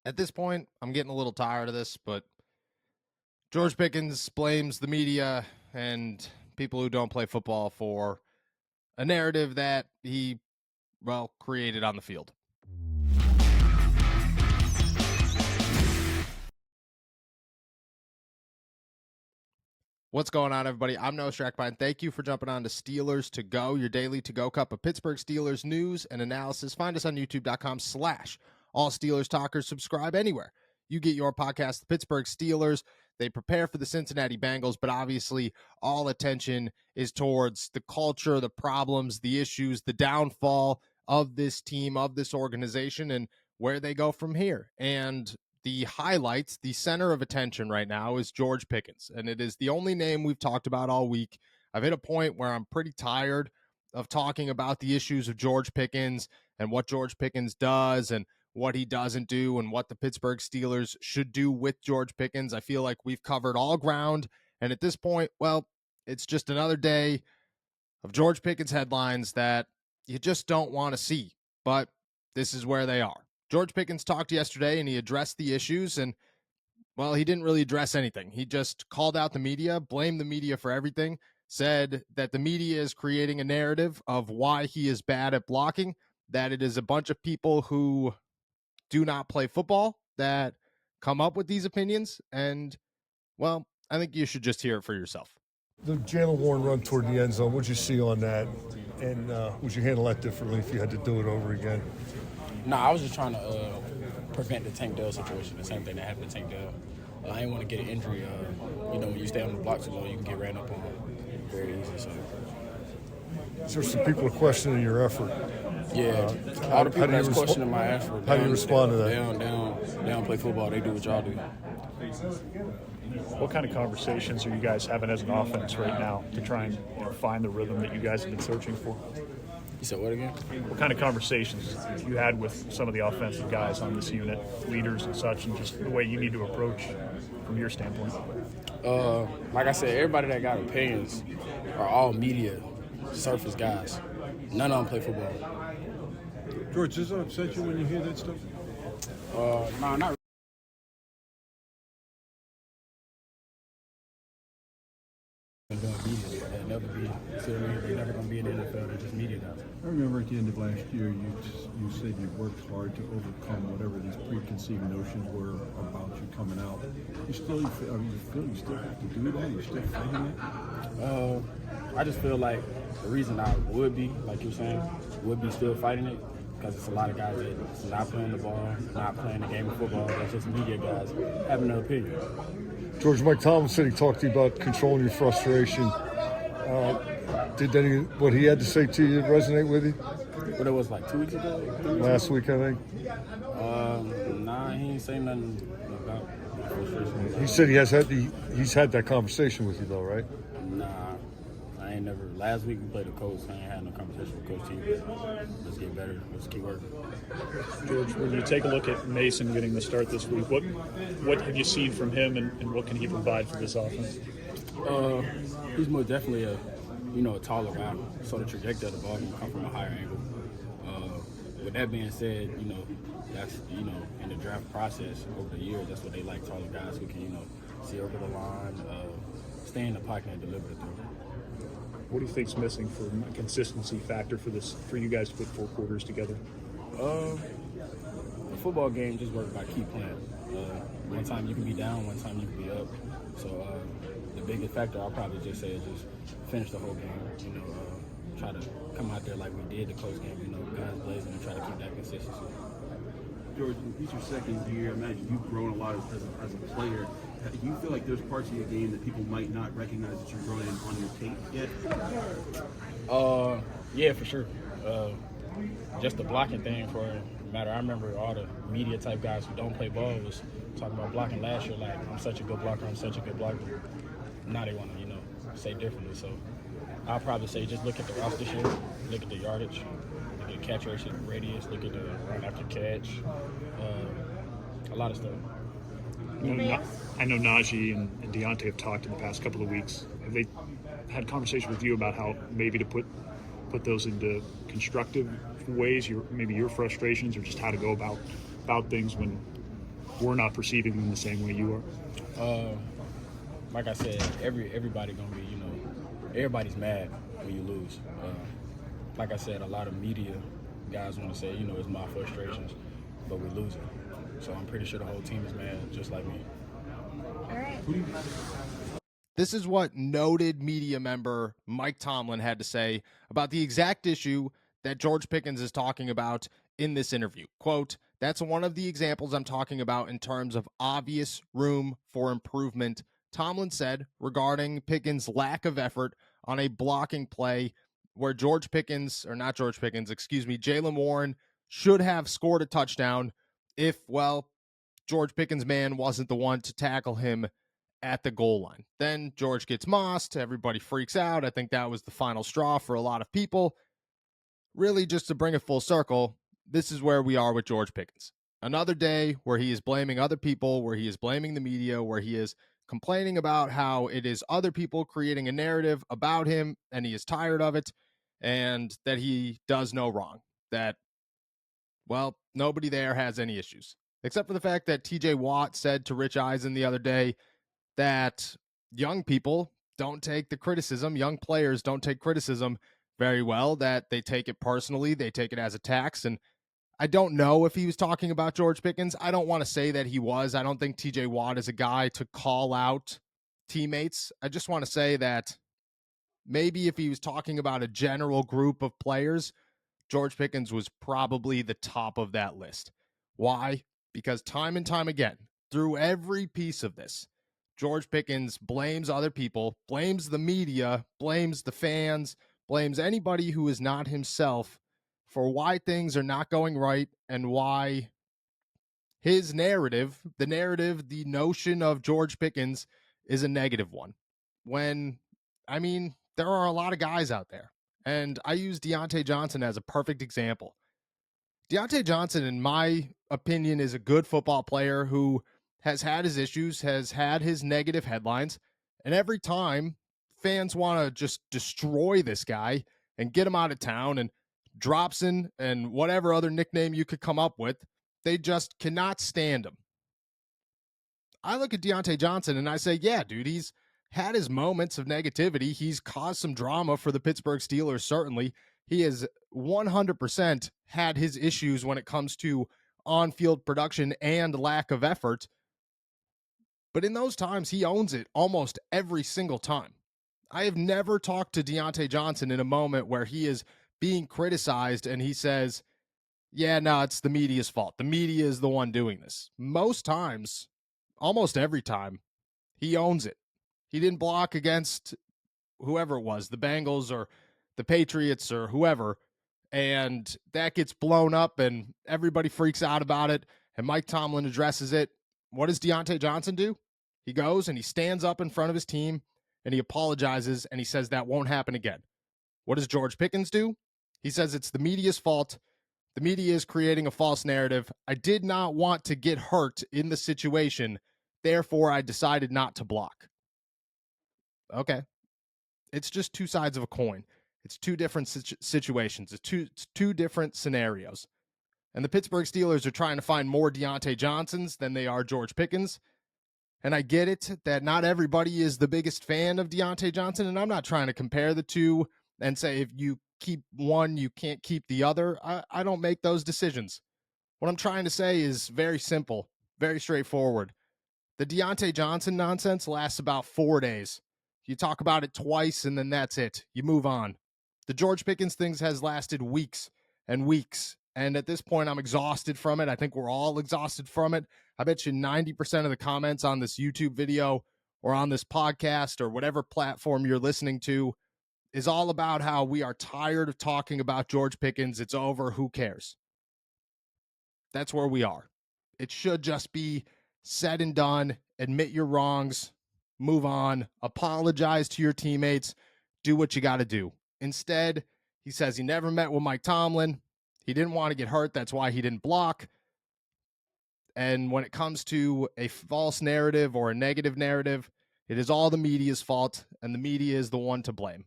At this point, I'm getting a little tired of this, but George Pickens blames the media and people who don't play football for a narrative that he, created on the field. What's going on, everybody? I'm Noah Strackbine. Thank you for jumping on to Steelers to Go, your daily to-go cup of Pittsburgh Steelers news and analysis. Find us on youtube.com/all Steelers talkers. Subscribe anywhere you get your podcast. The Pittsburgh Steelers, they prepare for the Cincinnati Bengals, but obviously all attention is towards the culture, the problems, the issues, the downfall of this team, of this organization, and where they go from here. And the highlights, the center of attention right now is George Pickens, and it is the only name we've talked about all week. I've hit a point where I'm pretty tired of talking about the issues of George Pickens and what George Pickens does and what he doesn't do and what the Pittsburgh Steelers should do with George Pickens. I feel like we've covered all ground, and at this point, it's just another day of George Pickens headlines that you just don't want to see, but this is where they are. George Pickens talked yesterday and he addressed the issues, and he didn't really address anything. He just called out the media, blamed the media for everything, said that the media is creating a narrative of why he is bad at blocking, that it is a bunch of people who do not play football that come up with these opinions. And, I think you should just hear it for yourself. The Jalen Warren run toward the end zone, what'd you see on that? And would you handle that differently if you had to do it over again? No, I was just trying to prevent the Tank Dell situation, the same thing that happened to Tank Dell. I didn't want to get an injury. When you stay on the block too long, you can get ran up on very easy. So. Is there some people questioning your effort? Yeah, all the people that's questioning my effort. How do you respond to that? They don't play football. They do what y'all do. What kind of conversations are you guys having as an offense right now to try and find the rhythm that you guys have been searching for? You said what again? What kind of conversations you had with some of the offensive guys on this unit, leaders and such, and just the way you need to approach from your standpoint? Like I said, everybody that got opinions are all media, surface guys. None of them play football. George, does it upset you when you hear that stuff? No, not really. They'll never be. They're never going to be in the NFL. They're just media guys. I remember at the end of last year, you said you worked hard to overcome whatever these preconceived notions were about you coming out. You still have to do that? You're still fighting it? I just feel like the reason I would be, like you're saying, would be still fighting it, because it's a lot of guys that's not playing the ball, not playing the game of football. That's just media guys having an opinion. George, Mike Tomlin said he talked to you about controlling your frustration. Did what he had to say to you resonate with you? What it was like 2 weeks ago? Last week, I think. Nah, he ain't say nothing about frustration. He said he's had that conversation with you though, right? Nah, I ain't never. Last week we played the Colts. I ain't had no conversation with Coach T. Let's get better. Let's keep working. George, when you take a look at Mason getting the start this week, what have you seen from him, and what can he provide for this offense? He's most definitely a taller guy, so the trajectory of the ball can come from a higher angle. With that being said, that's in the draft process over the years, that's what they like, taller guys who can see over the line, stay in the pocket and deliver the throw. What do you think's missing for a consistency factor for you guys to put 4 quarters together? The football game just works by key playing. One time you can be down, one time you can be up. So the biggest factor I'll probably just say is just finish the whole game. Try to come out there like we did the close game. Guys blazing and try to keep that consistency. George, it's your second year. I imagine you've grown a lot as a player. Do you feel like there's parts of your game that people might not recognize that you're growing on your tape yet? Yeah, for sure. Just the blocking thing for a matter. I remember all the media type guys who don't play ball was talking about blocking last year, like, I'm such a good blocker, I'm such a good blocker. Now they want to, say differently. So I'll probably say just look at the roster this year, look at the yardage, look at the catch radius, look at the run after catch, a lot of stuff. I know Najee and Deontay have talked in the past couple of weeks. Have they had conversation with you about how maybe to put those into constructive ways, maybe your frustrations, or just how to go about things when we're not perceiving them the same way you are? Like I said, everybody gonna be, everybody's mad when you lose. Like I said, a lot of media guys want to say, it's my frustrations, but we're losing. So I'm pretty sure the whole team is mad, just like me. All right. This is what noted media member Mike Tomlin had to say about the exact issue that George Pickens is talking about in this interview. Quote, "That's one of the examples I'm talking about in terms of obvious room for improvement," Tomlin said regarding Pickens' lack of effort on a blocking play where Jaylen Warren should have scored a touchdown if, well, George Pickens' man wasn't the one to tackle him at the goal line. Then George gets mossed. Everybody freaks out. I think that was the final straw for a lot of people. Really, just to bring it full circle, this is where we are with George Pickens. Another day where he is blaming other people, where he is blaming the media, where he is complaining about how it is other people creating a narrative about him and he is tired of it and that he does no wrong. That, well, nobody there has any issues. Except for the fact that TJ Watt said to Rich Eisen the other day that young people don't take the criticism, young players don't take criticism very well, that they take it personally, they take it as attacks. And I don't know if he was talking about George Pickens. I don't want to say that he was. I don't think TJ Watt is a guy to call out teammates. I just want to say that maybe if he was talking about a general group of players, George Pickens was probably the top of that list. Why? Because time and time again, through every piece of this, George Pickens blames other people, blames the media, blames the fans, blames anybody who is not himself for why things are not going right and why his narrative, the notion of George Pickens is a negative one. When, I mean, there are a lot of guys out there. And I use Deontay Johnson as a perfect example. Deontay Johnson, in my opinion, is a good football player who has had his issues, has had his negative headlines. And every time fans want to just destroy this guy and get him out of town and Dropson and whatever other nickname you could come up with, they just cannot stand him. I look at Deontay Johnson and I say, yeah, dude, he's had his moments of negativity. He's caused some drama for the Pittsburgh Steelers, certainly. He has 100% had his issues when it comes to on-field production and lack of effort. But in those times, he owns it almost every single time. I have never talked to Deontay Johnson in a moment where he is being criticized and he says, yeah, no, it's the media's fault. The media is the one doing this. Most times, almost every time, he owns it. He didn't block against whoever it was, the Bengals or the Patriots or whoever, and that gets blown up and everybody freaks out about it, and Mike Tomlin addresses it. What does Deontay Johnson do? He goes and he stands up in front of his team and he apologizes and he says that won't happen again. What does George Pickens do? He says it's the media's fault. The media is creating a false narrative. I did not want to get hurt in the situation. Therefore, I decided not to block. Okay. It's just two sides of a coin. It's two different situations. It's two different scenarios. And the Pittsburgh Steelers are trying to find more Deontay Johnsons than they are George Pickens. And I get it that not everybody is the biggest fan of Deontay Johnson, and I'm not trying to compare the two and say if you keep one, you can't keep the other. I don't make those decisions. What I'm trying to say is very simple, very straightforward. The Deontay Johnson nonsense lasts about 4 days. You talk about it twice, and then that's it. You move on. The George Pickens things has lasted weeks and weeks. And at this point, I'm exhausted from it. I think we're all exhausted from it. I bet you 90% of the comments on this YouTube video or on this podcast or whatever platform you're listening to is all about how we are tired of talking about George Pickens. It's over. Who cares? That's where we are. It should just be said and done. Admit your wrongs. Move on. Apologize to your teammates. Do what you got to do. Instead, he says he never met with Mike Tomlin. He didn't want to get hurt. That's why he didn't block. And when it comes to a false narrative or a negative narrative, it is all the media's fault, and the media is the one to blame.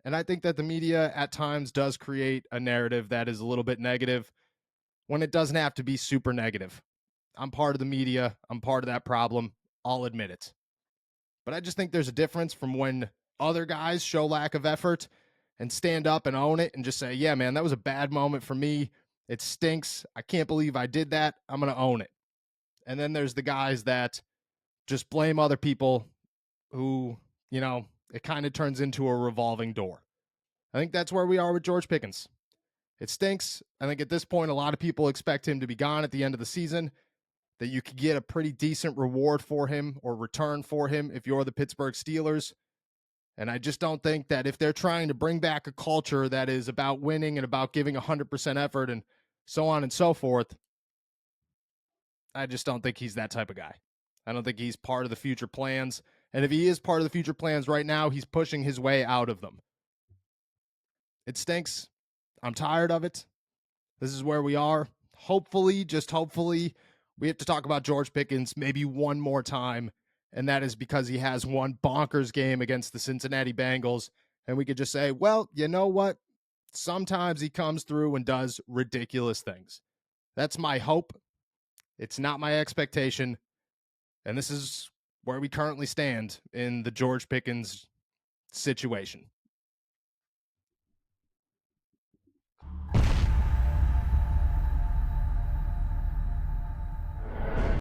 And I think that the media at times does create a narrative that is a little bit negative when it doesn't have to be super negative. I'm part of the media. I'm part of that problem. I'll admit it. But I just think there's a difference from when other guys show lack of effort and stand up and own it and just say, yeah, man, that was a bad moment for me. It stinks. I can't believe I did that. I'm going to own it. And then there's the guys that just blame other people who, it kind of turns into a revolving door. I think that's where we are with George Pickens. It stinks. I think at this point, a lot of people expect him to be gone at the end of the season, that you could get a pretty decent reward for him or return for him if you're the Pittsburgh Steelers. And I just don't think that if they're trying to bring back a culture that is about winning and about giving 100% effort and so on and so forth, I just don't think he's that type of guy. I don't think he's part of the future plans. And if he is part of the future plans right now, he's pushing his way out of them. It stinks. I'm tired of it. This is where we are. Hopefully, just hopefully, we have to talk about George Pickens maybe one more time, and that is because he has one bonkers game against the Cincinnati Bengals, and we could just say, well, you know what? Sometimes he comes through and does ridiculous things. That's my hope. It's not my expectation, and this is where we currently stand in the George Pickens situation.